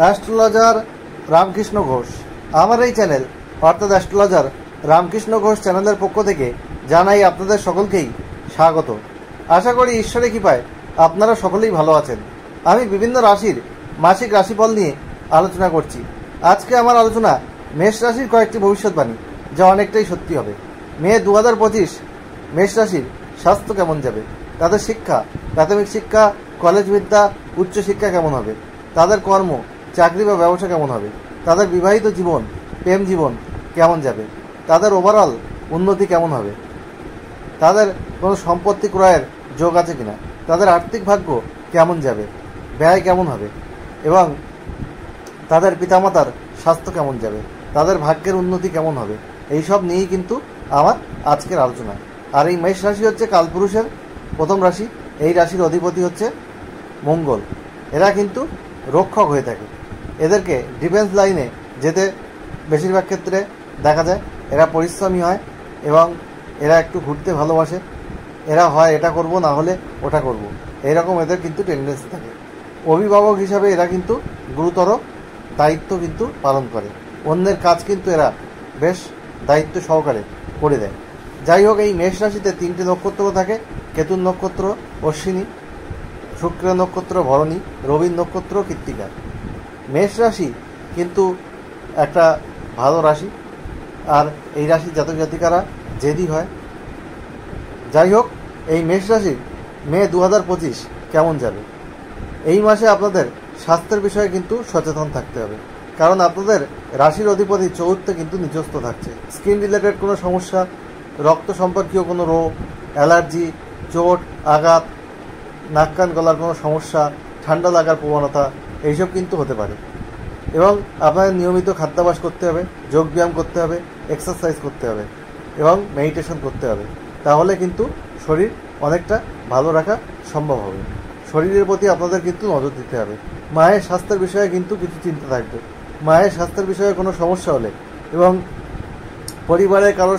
Astrologer Ramakrishna Ghosh. আমার এই channel অর্থাৎ অ্যাস্ট্রোলজার রামকৃষ্ণ ঘোষ চ্যানেলের পক্ষ থেকে জানাই আপনাদের সকলকেই স্বাগত। আশা করি ঈশ্বরের কৃপায় আপনারা সকলেই ভালো আছেন। আমি বিভিন্ন রাশির মাসিক রাশিফল নিয়ে আলোচনা করছি। আজকে আমার আলোচনা মেষ রাশির কয়েকটি ভবিষ্যৎবাণী, যা অনেকটাই সত্যি হবে। মে 2025 মেষ রাশির স্বাস্থ্য কেমন যাবে, তাদের শিক্ষা, প্রাথমিক শিক্ষা, কলেজ বিদ্যা, উচ্চশিক্ষা কেমন হবে, তাদের কর্ম, চাকরি বা ব্যবসা কেমন হবে, তাদের বিবাহিত জীবন, প্রেম জীবন কেমন যাবে, তাদের ওভারঅল উন্নতি কেমন হবে, তাদের কোনো সম্পত্তি ক্রয়ের যোগ আছে কিনা, তাদের আর্থিক ভাগ্য কেমন যাবে, ব্যয় কেমন হবে এবং তাদের পিতামাতার স্বাস্থ্য কেমন যাবে, তাদের ভাগ্যের উন্নতি কেমন হবে, এইসব নিয়েই কিন্তু আমার আজকের আলোচনা। আর এই মেষ রাশি হচ্ছে কালপুরুষের প্রথম রাশি। এই রাশির অধিপতি হচ্ছে মঙ্গল। এরা কিন্তু রক্ষক হয়ে থাকে। এদেরকে ডিফেন্স লাইনে যেতে বেশিরভাগ ক্ষেত্রে দেখা যায়। এরা পরিশ্রমী হয় এবং এরা একটু ঘুরতে ভালোবাসে। এরা হয় এটা করব, না হলে ওটা করব, এইরকম এদের কিন্তু টেন্ডেন্সি থাকে। অভিভাবক হিসাবে এরা কিন্তু গুরুতর দায়িত্ব কিন্তু পালন করে। অন্যের কাজ কিন্তু এরা বেশ দায়িত্ব সহকারে করে দেয়। যাই হোক, এই মেষ রাশিতে 3টি নক্ষত্র থাকে। কেতুর নক্ষত্র অশ্বিনী, শুক্রের নক্ষত্র ভরণী, রবির নক্ষত্র কৃত্তিকা। মেষ রাশি কিন্তু একটা ভালো রাশি, আর এই রাশির জাতক জাতিকারা জেদি হয়। যাই হোক, এই মেষ রাশির মে 2025 কেমন যাবে? এই মাসে আপনাদের স্বাস্থ্যের বিষয়ে কিন্তু সচেতন থাকতে হবে, কারণ আপনাদের রাশির অধিপতি চতুর্থে কিন্তু নিচস্থ থাকছে। স্কিন রিলেটেড কোনো সমস্যা, রক্ত সম্পর্কীয় কোনো রোগ, অ্যালার্জি, চোট, আঘাত, নাক কান গলার কোনো সমস্যা, ঠান্ডা লাগার প্রবণতা, এইসব কিন্তু হতে পারে। এবং আপনাদের নিয়মিত খাদ্যাভ্যাস করতে হবে, যোগব্যায়াম করতে হবে, এক্সারসাইজ করতে হবে এবং মেডিটেশন করতে হবে। তাহলে কিন্তু শরীর অনেকটা ভালো রাখা সম্ভব হবে। শরীরের প্রতি আপনাদের কিন্তু নজর দিতে হবে। মায়ের স্বাস্থ্যের বিষয়ে কিন্তু কিছু চিন্তা থাকবে। মায়ের স্বাস্থ্যের বিষয়ে কোনো সমস্যা হলে এবং পরিবারের কারো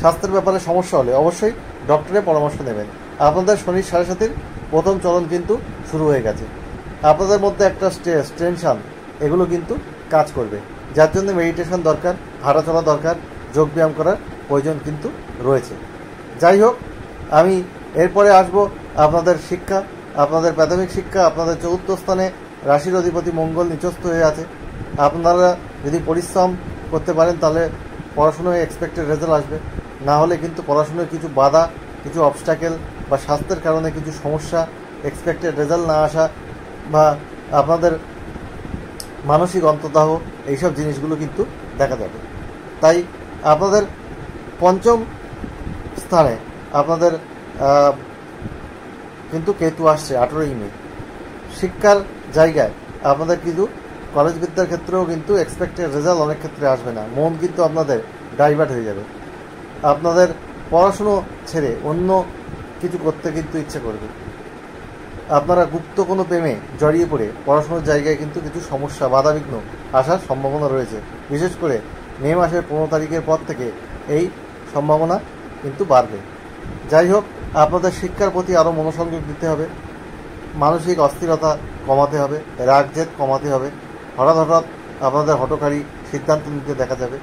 স্বাস্থ্যের ব্যাপারে সমস্যা হলে অবশ্যই ডক্টরের পরামর্শ নেবেন। আপনাদের শনির 7.5 প্রথম চলন কিন্তু শুরু হয়ে গেছে। আপনাদের মধ্যে একটা স্ট্রেস, টেনশন, এগুলো কিন্তু কাজ করবে, যার জন্য মেডিটেশন দরকার, হাঁটাচলা দরকার, যোগব্যায়াম করার প্রয়োজন কিন্তু রয়েছে। যাই হোক, আমি এরপরে আসব আপনাদের শিক্ষা, আপনাদের প্রাথমিক শিক্ষা। আপনাদের চতুর্থ স্থানে রাশির অধিপতি মঙ্গল নিচস্থ হয়ে আছে। আপনারা যদি পরিশ্রম করতে পারেন তাহলে পড়াশোনায় এক্সপেক্টেড রেজাল্ট আসবে, না হলে কিন্তু পড়াশোনার কিছু বাধা, কিছু অবস্ট্যাকেল বা স্বাস্থ্যের কারণে কিছু সমস্যা, এক্সপেক্টেড রেজাল্ট না আসা বা আপনাদের মানসিক অন্তর্দাহ, এইসব জিনিসগুলো কিন্তু দেখা যাবে। তাই আপনাদের পঞ্চম স্থানে আপনাদের কিন্তু কেতু আসছে 18 মে। শিক্ষার জায়গায় আপনাদের কিন্তু কলেজ বিদ্যার ক্ষেত্রেও কিন্তু এক্সপেক্টেড রেজাল্ট অনেক ক্ষেত্রে আসবে না। মন কিন্তু আপনাদের ডাইভার্ট হয়ে যাবে। আপনাদের পড়াশুনো ছেড়ে অন্য কিছু করতে কিন্তু ইচ্ছে করবে। আপনারা গুপ্ত কোনো প্রেমে জড়িয়ে পড়ে পড়াশোনার জায়গায় কিন্তু কিছু সমস্যা, বাধাবিঘ্ন আসার সম্ভাবনা রয়েছে। বিশেষ করে মে মাসের 15 তারিখের পর থেকে এই সম্ভাবনা কিন্তু বাড়বে। যাই হোক, আপনাদের শিক্ষার প্রতি আরও মনোসংযোগ দিতে হবে। মানসিক অস্থিরতা কমাতে হবে, রাগ জেদ কমাতে হবে। হঠাৎ আপনাদের হঠকারী সিদ্ধান্ত নিতে দেখা যাবে।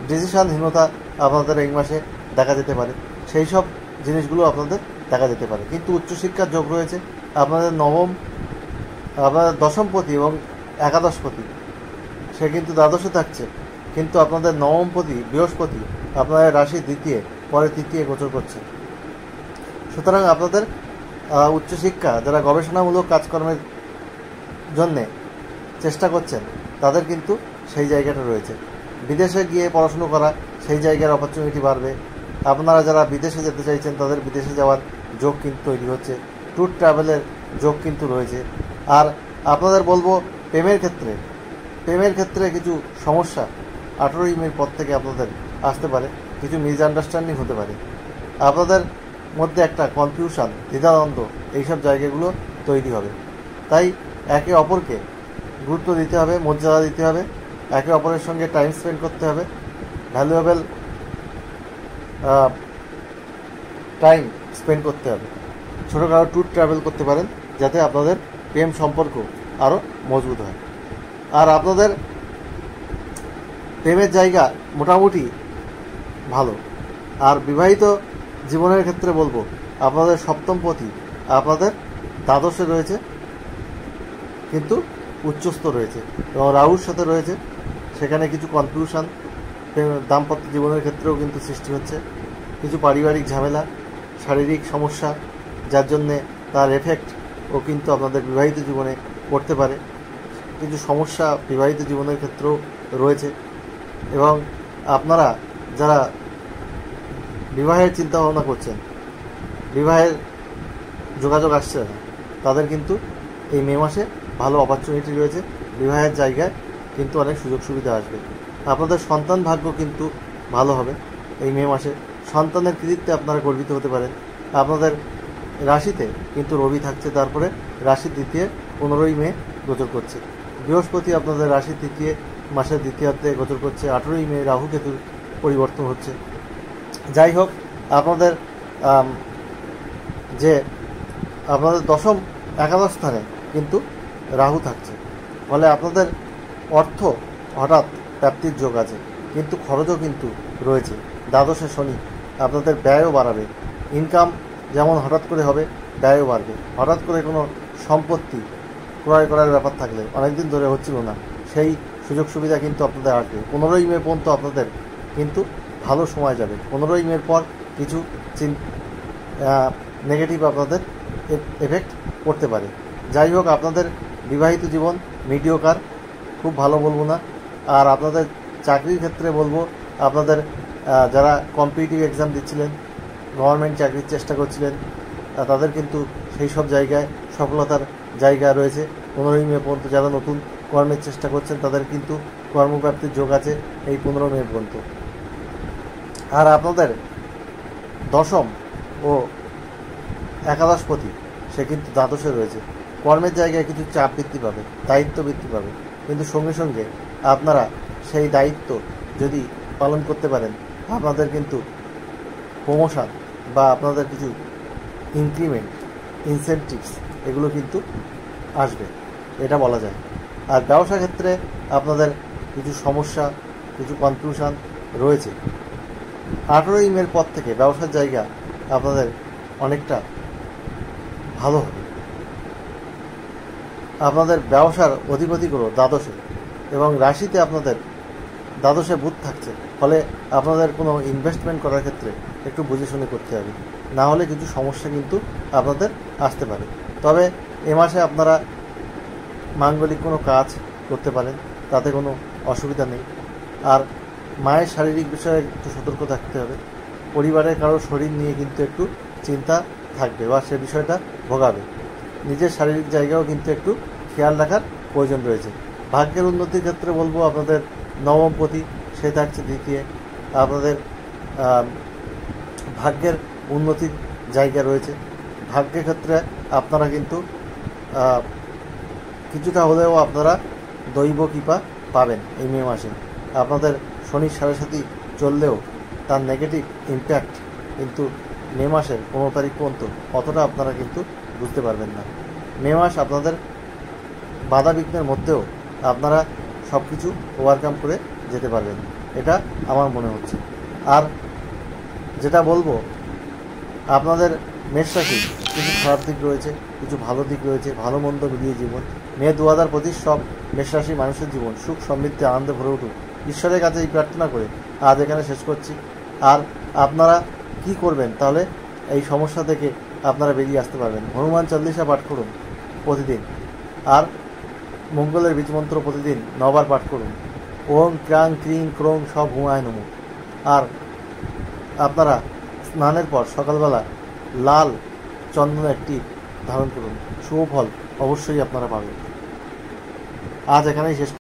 ডিসিশনহীনতা আপনাদের এই মাসে দেখা যেতে পারে। সেই সব জিনিসগুলো আপনাদের দেখা যেতে পারে। কিন্তু উচ্চশিক্ষার যোগ রয়েছে। আপনাদের আপনাদের দশমপতি এবং একাদশপতি সে কিন্তু দ্বাদশে থাকছে, কিন্তু আপনাদের নবমপতি বৃহস্পতি আপনাদের রাশির দ্বিতীয়, পরে তৃতীয় গোচর করছে। সুতরাং আপনাদের উচ্চশিক্ষা, যারা গবেষণামূলক কাজকর্মের জন্যে চেষ্টা করছেন, তাদের কিন্তু সেই জায়গাটা রয়েছে। বিদেশে গিয়ে পড়াশুনো করা, সেই জায়গার অপরচুনিটি বাড়বে। আপনারা যারা বিদেশে যেতে চাইছেন, তাদের বিদেশে যাওয়ার যোগ কিন্তু তৈরি হচ্ছে। ট্যুর ট্রাভেলের যোগ কিন্তু রয়েছে। আর আপনাদের বলবো, প্রেমের ক্ষেত্রে কিছু সমস্যা 18 মের পর থেকে আপনাদের আসতে পারে। কিছু মিসআন্ডারস্ট্যান্ডিং হতে পারে। আপনাদের মধ্যে একটা কনফিউশন, দ্বিধাদ্বন্দ্ব, এইসব জায়গাগুলো তৈরি হবে। তাই একে অপরকে গুরুত্ব দিতে হবে, মর্যাদা দিতে হবে, একে অপরের সঙ্গে টাইম স্পেন্ড করতে হবে, ভ্যালুয়েবল টাইম স্পেন্ড করতে হবে। ছোটোখাটো ট্যুর ট্রাভেল করতে পারেন, যাতে আপনাদের প্রেম সম্পর্ক আরও মজবুত হয়। আর আপনাদের প্রেমের জায়গা মোটামুটি ভালো। আর বিবাহিত জীবনের ক্ষেত্রে বলবো আপনাদের সপ্তম পতি আপনাদের দ্বাদশে রয়েছে, কিন্তু উচ্চস্থ রয়েছে এবং রাহুর সাথে রয়েছে। সেখানে কিছু কনফিউশন দাম্পত্য জীবনের ক্ষেত্রেও কিন্তু সৃষ্টি হচ্ছে, কিছু পারিবারিক ঝামেলা, শারীরিক সমস্যা, যার জন্যে তার এফেক্টও কিন্তু আপনাদের বিবাহিত জীবনে পড়তে পারে। কিছু সমস্যা বিবাহিত জীবনের ক্ষেত্রেও রয়েছে এবং আপনারা যারা বিবাহের চিন্তাভাবনা করছেন, বিবাহের যোগাযোগ আসছে না, তাদের কিন্তু এই মে মাসে ভালো অপরচুনিটি রয়েছে। বিবাহের জায়গায় কিন্তু অনেক সুযোগ সুবিধা আসবে। আপনাদের সন্তান ভাগ্য কিন্তু ভালো হবে এই মে মাসে। সন্তানের কৃতিত্বে আপনারা গর্বিত হতে পারেন। আপনাদের রাশিতে কিন্তু রবি থাকছে, তারপরে রাশির দ্বিতীয় 15ই মে গোচর করছে। বৃহস্পতি আপনাদের রাশির তৃতীয় মাসের দ্বিতীয়ার্ধে গোচর করছে। 18ই মে রাহু কেতুর পরিবর্তন হচ্ছে। যাই হোক, আপনাদের যে আপনাদের দশম একাদশ স্থানে কিন্তু রাহু থাকছে, ফলে আপনাদের অর্থ হঠাৎ প্রাপ্তির যোগ আছে, কিন্তু খরচও কিন্তু রয়েছে। দ্বাদশে শনি আপনাদের ব্যয়ও বাড়াবে। ইনকাম যেমন হঠাৎ করে হবে, ব্যয়ও বাড়বে। হঠাৎ করে কোনো সম্পত্তি ক্রয় করার ব্যাপার থাকলে অনেকদিন ধরে হচ্ছিল না, সেই সুযোগ সুবিধা কিন্তু আপনাদের আসবে। 15ই মে পর্যন্ত আপনাদের কিন্তু ভালো সময় যাবে। 15ই মের পর কিছু নেগেটিভ আপনাদের এফেক্ট পড়তে পারে। যাই হোক, আপনাদের বিবাহিত জীবন মিডিওকার, খুব ভালো বলবো না। আর আপনাদের চাকরির ক্ষেত্রে বলবো, আপনাদের যারা কম্পিটিটিভ এক্সাম দিচ্ছিলেন, গভর্নমেন্ট চাকরির চেষ্টা করছিলেন, তাদের কিন্তু সেই সব জায়গায় সফলতার জায়গা রয়েছে। 15ই মে পর্যন্ত যারা নতুন কর্মের চেষ্টা করছেন, তাদের কিন্তু কর্মপ্রাপ্তির যোগ আছে এই 15 মে পর্যন্ত। আর আপনাদের দশম ও একাদশপতি সে কিন্তু দ্বাদশে রয়েছে। কর্মের জায়গায় কিছু চাপ বৃদ্ধি পাবে, দায়িত্ব বৃদ্ধি পাবে, কিন্তু সঙ্গে সঙ্গে আপনারা সেই দায়িত্ব যদি পালন করতে পারেন, আপনাদের কিন্তু প্রমোশন বা আপনাদের কিছু ইনক্রিমেন্ট, ইনসেন্টিভস এগুলো কিন্তু আসবে, এটা বলা যায়। আর ব্যবসা ক্ষেত্রে আপনাদের কিছু সমস্যা, কিছু কনফিউশন রয়েছে। 18ই মের পর থেকে ব্যবসার জায়গা আপনাদের অনেকটা ভালো হবে। আপনাদের ব্যবসার অধিপতিগুলো দ্বাদশে এবং রাশিতে আপনাদের দ্বাদশে বুধ থাকছে, ফলে আপনাদের কোনো ইনভেস্টমেন্ট করার ক্ষেত্রে একটু বুঝে শুনে করতে হবে, না হলে কিছু সমস্যা কিন্তু আপনাদের আসতে পারে। তবে এ মাসে আপনারা মাঙ্গলিক কোনো কাজ করতে পারেন, তাতে কোনো অসুবিধা নেই। আর মায়ের শারীরিক বিষয়ে একটু সতর্ক থাকতে হবে। পরিবারের কারো শরীর নিয়ে কিন্তু একটু চিন্তা থাকবে বা সে বিষয়টা ভোগাবে। নিজের শারীরিক জায়গাও কিন্তু একটু খেয়াল রাখার প্রয়োজন রয়েছে। ভাগ্যের উন্নতির ক্ষেত্রে বলবো, আপনাদের নবমপতি সে থাকছে দ্বিতীয়। আপনাদের ভাগ্যের উন্নতির জায়গা রয়েছে। ভাগ্যের ক্ষেত্রে আপনারা কিন্তু কিছুটা হলেও আপনারা দৈব কৃপা পাবেন এই মে মাসে। আপনাদের শনির 7.5 চললেও তার নেগেটিভ ইম্প্যাক্ট কিন্তু মে মাসের 15 তারিখ পর্যন্ত অতটা আপনারা কিন্তু বুঝতে পারবেন না। মে মাস আপনাদের বাধা বিঘ্নের মধ্যেও আপনারা সব কিছু ওভারকাম করে যেতে পারবেন, এটা আমার মনে হচ্ছে। আর যেটা বলবো, আপনাদের মেষ রাশি কিছু খারাপ দিক রয়েছে, কিছু ভালো দিক রয়েছে, ভালো মন্দ মিলিয়ে জীবন। মে 2025 সব মেষ রাশি মানুষের জীবন সুখ সমৃদ্ধি আনন্দে ভরে উঠুক, ঈশ্বরের কাছে এই প্রার্থনা করে আজ এখানে শেষ করছি। আর আপনারা কি করবেন তাহলে এই সমস্যা থেকে আপনারা বেরিয়ে আসতে পারবেন? হনুমান চল্লিশা পাঠ করুন প্রতিদিন, আর মঙ্গলের বীজমন্ত্র প্রতিদিন 9 বার পাঠ করুন। ওম ক্রাং ক্রিং ক্রোং সব হুমায় নমঃ। আর আপনারা স্নানের পর সকালবেলা লাল চন্দন একটি ধারণ করুন, শুভ ফল অবশ্যই আপনারা পাবেন। আজ এখানেই শেষ।